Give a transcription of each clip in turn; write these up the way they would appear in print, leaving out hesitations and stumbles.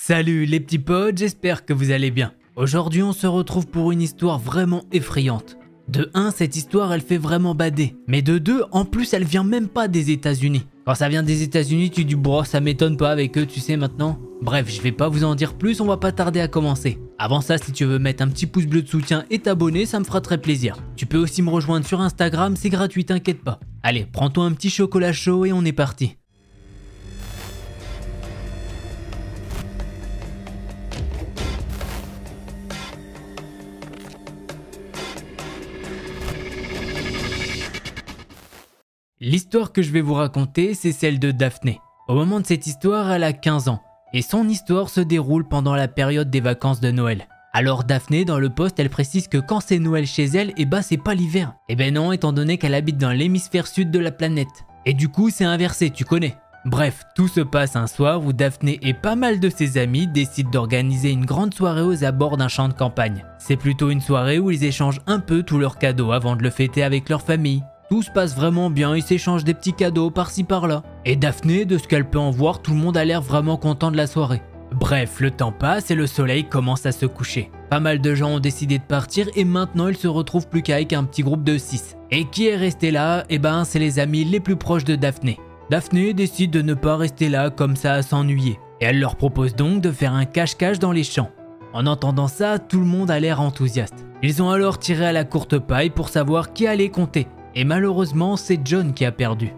Salut les petits potes, j'espère que vous allez bien. Aujourd'hui on se retrouve pour une histoire vraiment effrayante. De 1, cette histoire elle fait vraiment bader. Mais de 2, en plus elle vient même pas des États-Unis. Quand ça vient des États-Unis, tu dis bro, ça m'étonne pas avec eux, tu sais maintenant. Bref, je vais pas vous en dire plus, on va pas tarder à commencer. Avant ça, si tu veux mettre un petit pouce bleu de soutien et t'abonner, ça me fera très plaisir. Tu peux aussi me rejoindre sur Instagram, c'est gratuit, t'inquiète pas. Allez, prends-toi un petit chocolat chaud et on est parti. L'histoire que je vais vous raconter, c'est celle de Daphné. Au moment de cette histoire, elle a 15 ans. Et son histoire se déroule pendant la période des vacances de Noël. Alors Daphné, dans le post, elle précise que quand c'est Noël chez elle, c'est pas l'hiver. Eh ben non, étant donné qu'elle habite dans l'hémisphère sud de la planète. Et du coup, c'est inversé, tu connais. Bref, tout se passe un soir où Daphné et pas mal de ses amis décident d'organiser une grande soirée aux abords d'un champ de campagne. C'est plutôt une soirée où ils échangent un peu tous leurs cadeaux avant de le fêter avec leur famille. Tout se passe vraiment bien, ils s'échangent des petits cadeaux par-ci par-là. Et Daphné, de ce qu'elle peut en voir, tout le monde a l'air vraiment content de la soirée. Bref, le temps passe et le soleil commence à se coucher. Pas mal de gens ont décidé de partir et maintenant ils se retrouvent plus qu'avec un petit groupe de 6. Et qui est resté là? C'est les amis les plus proches de Daphné. Daphné décide de ne pas rester là comme ça à s'ennuyer. Et elle leur propose donc de faire un cache-cache dans les champs. En entendant ça, tout le monde a l'air enthousiaste. Ils ont alors tiré à la courte paille pour savoir qui allait compter. Et malheureusement, c'est John qui a perdu.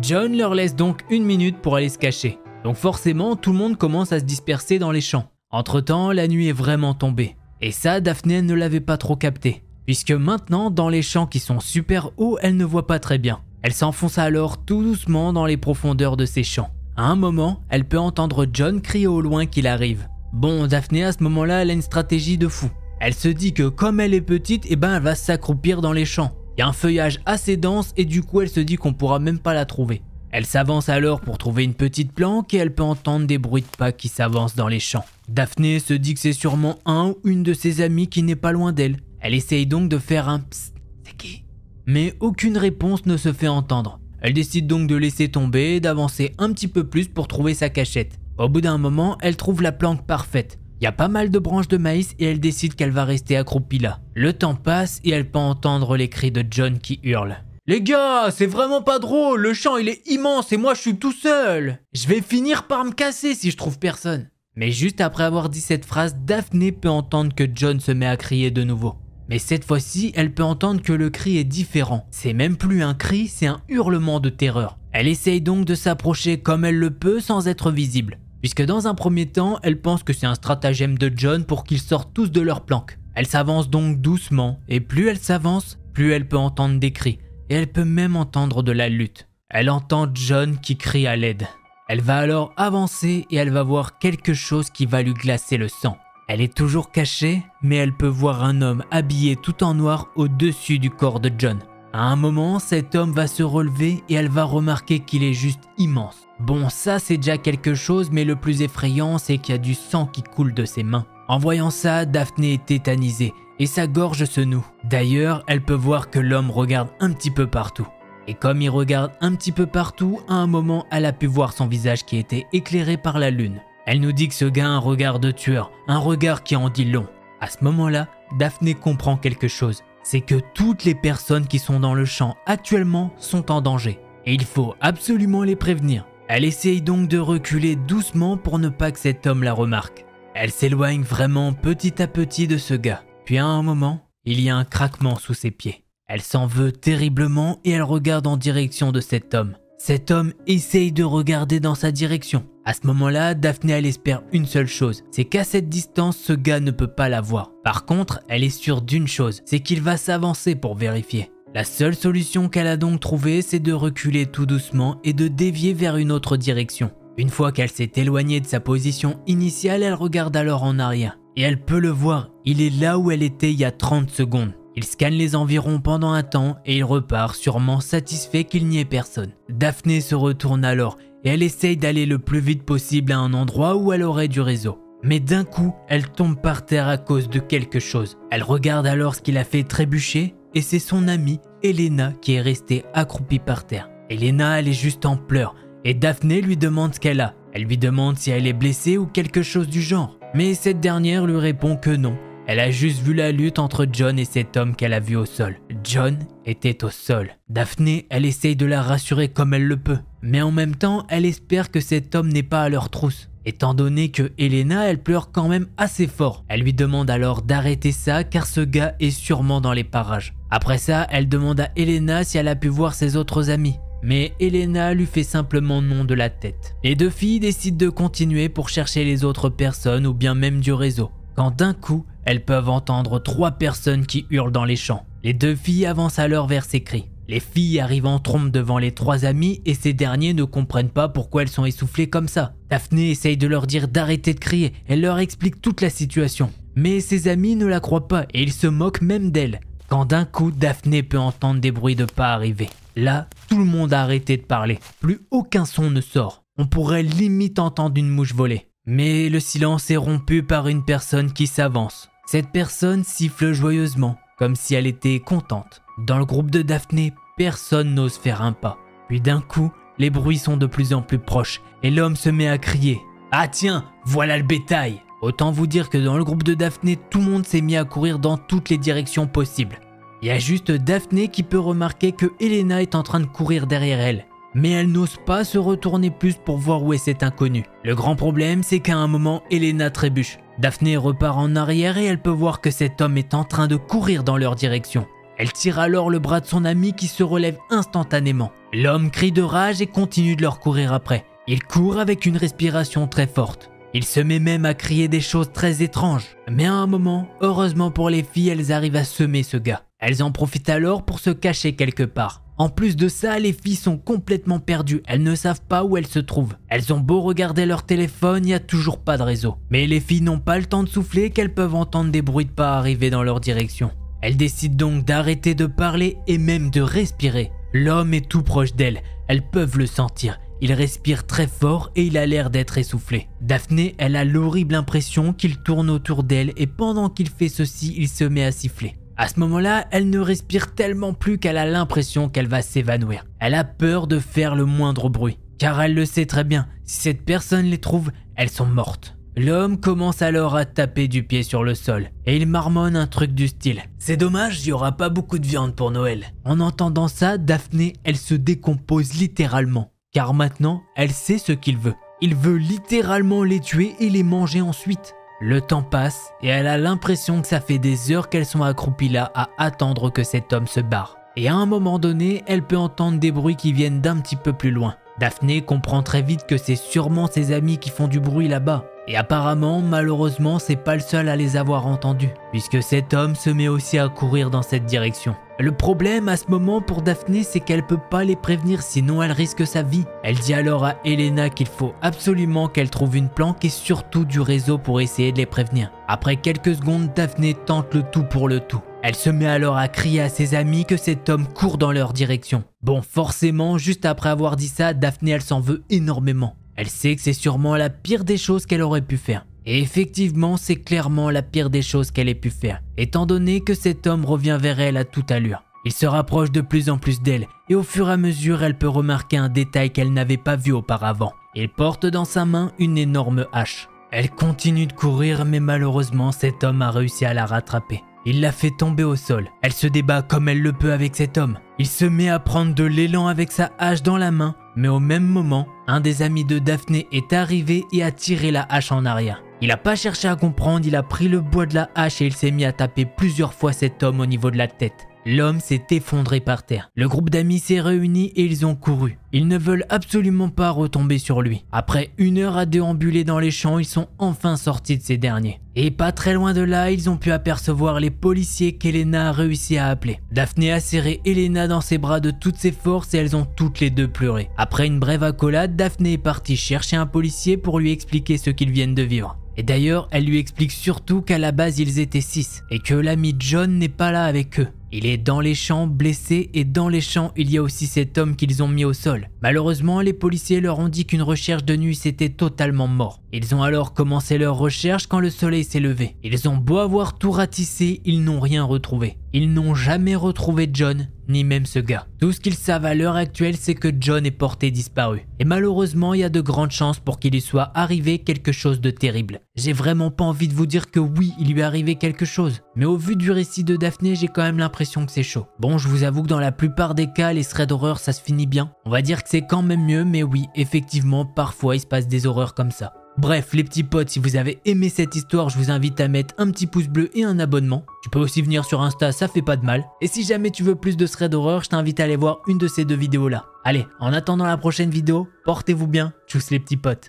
John leur laisse donc 1 minute pour aller se cacher. Donc forcément, tout le monde commence à se disperser dans les champs. Entre-temps, la nuit est vraiment tombée. Et ça, Daphné ne l'avait pas trop capté. Puisque maintenant, dans les champs qui sont super hauts, elle ne voit pas très bien. Elle s'enfonce alors tout doucement dans les profondeurs de ces champs. À un moment, elle peut entendre John crier au loin qu'il arrive. Bon, Daphné à ce moment-là, elle a une stratégie de fou. Elle se dit que comme elle est petite, elle va s'accroupir dans les champs. Il y a un feuillage assez dense et du coup elle se dit qu'on pourra même pas la trouver. Elle s'avance alors pour trouver une petite planque et elle peut entendre des bruits de pas qui s'avancent dans les champs. Daphné se dit que c'est sûrement un ou une de ses amies qui n'est pas loin d'elle. Elle essaye donc de faire un psst, c'est qui? Mais aucune réponse ne se fait entendre. Elle décide donc de laisser tomber et d'avancer un petit peu plus pour trouver sa cachette. Au bout d'un moment, elle trouve la planque parfaite. Il y a pas mal de branches de maïs et elle décide qu'elle va rester accroupie là. Le temps passe et elle peut entendre les cris de John qui hurle. Les gars, c'est vraiment pas drôle, le champ il est immense et moi je suis tout seul. Je vais finir par me casser si je trouve personne. Mais juste après avoir dit cette phrase, Daphné peut entendre que John se met à crier de nouveau. Mais cette fois-ci, elle peut entendre que le cri est différent. C'est même plus un cri, c'est un hurlement de terreur. Elle essaye donc de s'approcher comme elle le peut sans être visible. Puisque dans un premier temps, elle pense que c'est un stratagème de John pour qu'ils sortent tous de leur planque. Elle s'avance donc doucement, et plus elle s'avance, plus elle peut entendre des cris, et elle peut même entendre de la lutte. Elle entend John qui crie à l'aide. Elle va alors avancer et elle va voir quelque chose qui va lui glacer le sang. Elle est toujours cachée, mais elle peut voir un homme habillé tout en noir au-dessus du corps de John. À un moment, cet homme va se relever et elle va remarquer qu'il est juste immense. Bon, ça c'est déjà quelque chose, mais le plus effrayant, c'est qu'il y a du sang qui coule de ses mains. En voyant ça, Daphné est tétanisée et sa gorge se noue. D'ailleurs, elle peut voir que l'homme regarde un petit peu partout. Et comme il regarde un petit peu partout, à un moment, elle a pu voir son visage qui était éclairé par la lune. Elle nous dit que ce gars a un regard de tueur, un regard qui en dit long. À ce moment-là, Daphné comprend quelque chose. C'est que toutes les personnes qui sont dans le champ actuellement sont en danger. Et il faut absolument les prévenir. Elle essaye donc de reculer doucement pour ne pas que cet homme la remarque. Elle s'éloigne vraiment petit à petit de ce gars. Puis à un moment, il y a un craquement sous ses pieds. Elle s'en veut terriblement et elle regarde en direction de cet homme. Cet homme essaye de regarder dans sa direction. À ce moment-là, Daphné elle espère une seule chose, c'est qu'à cette distance, ce gars ne peut pas la voir. Par contre, elle est sûre d'une chose, c'est qu'il va s'avancer pour vérifier. La seule solution qu'elle a donc trouvée, c'est de reculer tout doucement et de dévier vers une autre direction. Une fois qu'elle s'est éloignée de sa position initiale, elle regarde alors en arrière. Et elle peut le voir, il est là où elle était il y a 30 secondes. Il scanne les environs pendant un temps et il repart sûrement satisfait qu'il n'y ait personne. Daphné se retourne alors et elle essaye d'aller le plus vite possible à un endroit où elle aurait du réseau. Mais d'un coup, elle tombe par terre à cause de quelque chose. Elle regarde alors ce qui l'a fait trébucher et c'est son amie Elena qui est restée accroupie par terre. Elena, elle est juste en pleurs et Daphné lui demande ce qu'elle a. Elle lui demande si elle est blessée ou quelque chose du genre. Mais cette dernière lui répond que non. Elle a juste vu la lutte entre John et cet homme qu'elle a vu au sol. John était au sol. Daphné, elle essaye de la rassurer comme elle le peut. Mais en même temps, elle espère que cet homme n'est pas à leur trousse. Étant donné que Elena, elle pleure quand même assez fort. Elle lui demande alors d'arrêter ça car ce gars est sûrement dans les parages. Après ça, elle demande à Elena si elle a pu voir ses autres amis. Mais Elena lui fait simplement non de la tête. Les deux filles décident de continuer pour chercher les autres personnes ou bien même du réseau. Quand d'un coup, elles peuvent entendre 3 personnes qui hurlent dans les champs. Les deux filles avancent alors vers ces cris. Les filles arrivent en trompe devant les 3 amis et ces derniers ne comprennent pas pourquoi elles sont essoufflées comme ça. Daphné essaye de leur dire d'arrêter de crier, elle leur explique toute la situation. Mais ses amis ne la croient pas et ils se moquent même d'elle. Quand d'un coup, Daphné peut entendre des bruits de pas arriver. Là, tout le monde a arrêté de parler. Plus aucun son ne sort. On pourrait limite entendre une mouche voler. Mais le silence est rompu par une personne qui s'avance. Cette personne siffle joyeusement, comme si elle était contente. Dans le groupe de Daphné, personne n'ose faire un pas. Puis d'un coup, les bruits sont de plus en plus proches et l'homme se met à crier. « Ah tiens, voilà le bétail !» Autant vous dire que dans le groupe de Daphné, tout le monde s'est mis à courir dans toutes les directions possibles. Il y a juste Daphné qui peut remarquer que Elena est en train de courir derrière elle. Mais elle n'ose pas se retourner plus pour voir où est cet inconnu. Le grand problème, c'est qu'à un moment, Elena trébuche. Daphné repart en arrière et elle peut voir que cet homme est en train de courir dans leur direction. Elle tire alors le bras de son ami qui se relève instantanément. L'homme crie de rage et continue de leur courir après. Il court avec une respiration très forte. Il se met même à crier des choses très étranges. Mais à un moment, heureusement pour les filles, elles arrivent à semer ce gars. Elles en profitent alors pour se cacher quelque part. En plus de ça, les filles sont complètement perdues, elles ne savent pas où elles se trouvent. Elles ont beau regarder leur téléphone, il n'y a toujours pas de réseau. Mais les filles n'ont pas le temps de souffler qu'elles peuvent entendre des bruits de pas arriver dans leur direction. Elles décident donc d'arrêter de parler et même de respirer. L'homme est tout proche d'elles, elles peuvent le sentir. Il respire très fort et il a l'air d'être essoufflé. Daphné, elle a l'horrible impression qu'il tourne autour d'elle et pendant qu'il fait ceci, il se met à siffler. À ce moment-là, elle ne respire tellement plus qu'elle a l'impression qu'elle va s'évanouir. Elle a peur de faire le moindre bruit, car elle le sait très bien, si cette personne les trouve, elles sont mortes. L'homme commence alors à taper du pied sur le sol, et il marmonne un truc du style « C'est dommage, il n'y aura pas beaucoup de viande pour Noël ». En entendant ça, Daphné, elle se décompose littéralement, car maintenant, elle sait ce qu'il veut. Il veut littéralement les tuer et les manger ensuite. Le temps passe et elle a l'impression que ça fait des heures qu'elles sont accroupies là à attendre que cet homme se barre. Et à un moment donné, elle peut entendre des bruits qui viennent d'un petit peu plus loin. Daphné comprend très vite que c'est sûrement ses amis qui font du bruit là-bas. Et apparemment, malheureusement, c'est pas le seul à les avoir entendus, puisque cet homme se met aussi à courir dans cette direction. Le problème à ce moment pour Daphné, c'est qu'elle peut pas les prévenir sinon elle risque sa vie. Elle dit alors à Elena qu'il faut absolument qu'elle trouve une planque et surtout du réseau pour essayer de les prévenir. Après quelques secondes, Daphné tente le tout pour le tout. Elle se met alors à crier à ses amis que cet homme court dans leur direction. Bon, forcément, juste après avoir dit ça, Daphné elle s'en veut énormément. Elle sait que c'est sûrement la pire des choses qu'elle aurait pu faire. Et effectivement, c'est clairement la pire des choses qu'elle ait pu faire, étant donné que cet homme revient vers elle à toute allure. Il se rapproche de plus en plus d'elle, et au fur et à mesure, elle peut remarquer un détail qu'elle n'avait pas vu auparavant. Il porte dans sa main une énorme hache. Elle continue de courir, mais malheureusement, cet homme a réussi à la rattraper. Il la fait tomber au sol. Elle se débat comme elle le peut avec cet homme. Il se met à prendre de l'élan avec sa hache dans la main, mais au même moment, un des amis de Daphné est arrivé et a tiré la hache en arrière. Il n'a pas cherché à comprendre, il a pris le bois de la hache et il s'est mis à taper plusieurs fois cet homme au niveau de la tête. L'homme s'est effondré par terre. Le groupe d'amis s'est réuni et ils ont couru. Ils ne veulent absolument pas retomber sur lui. Après 1 heure à déambuler dans les champs, ils sont enfin sortis de ces derniers. Et pas très loin de là, ils ont pu apercevoir les policiers qu'Elena a réussi à appeler. Daphné a serré Elena dans ses bras de toutes ses forces et elles ont toutes les deux pleuré. Après une brève accolade, Daphné est partie chercher un policier pour lui expliquer ce qu'ils viennent de vivre. Et d'ailleurs, elle lui explique surtout qu'à la base ils étaient 6 et que l'ami John n'est pas là avec eux. Il est dans les champs, blessé, et dans les champs, il y a aussi cet homme qu'ils ont mis au sol. Malheureusement, les policiers leur ont dit qu'une recherche de nuit s'était totalement mort. Ils ont alors commencé leur recherche quand le soleil s'est levé. Ils ont beau avoir tout ratissé, ils n'ont rien retrouvé. Ils n'ont jamais retrouvé John, ni même ce gars. Tout ce qu'ils savent à l'heure actuelle, c'est que John est porté disparu. Et malheureusement, il y a de grandes chances pour qu'il lui soit arrivé quelque chose de terrible. J'ai vraiment pas envie de vous dire que oui, il lui est arrivé quelque chose. Mais au vu du récit de Daphné, j'ai quand même l'impression que c'est chaud. Bon, je vous avoue que dans la plupart des cas, les threads d'horreur, ça se finit bien. On va dire que c'est quand même mieux, mais oui, effectivement, parfois il se passe des horreurs comme ça. Bref, les petits potes, si vous avez aimé cette histoire, je vous invite à mettre un petit pouce bleu et un abonnement. Tu peux aussi venir sur Insta, ça fait pas de mal. Et si jamais tu veux plus de threads d'horreur, je t'invite à aller voir une de ces deux vidéos là. Allez, en attendant la prochaine vidéo, portez-vous bien, tchuss les petits potes.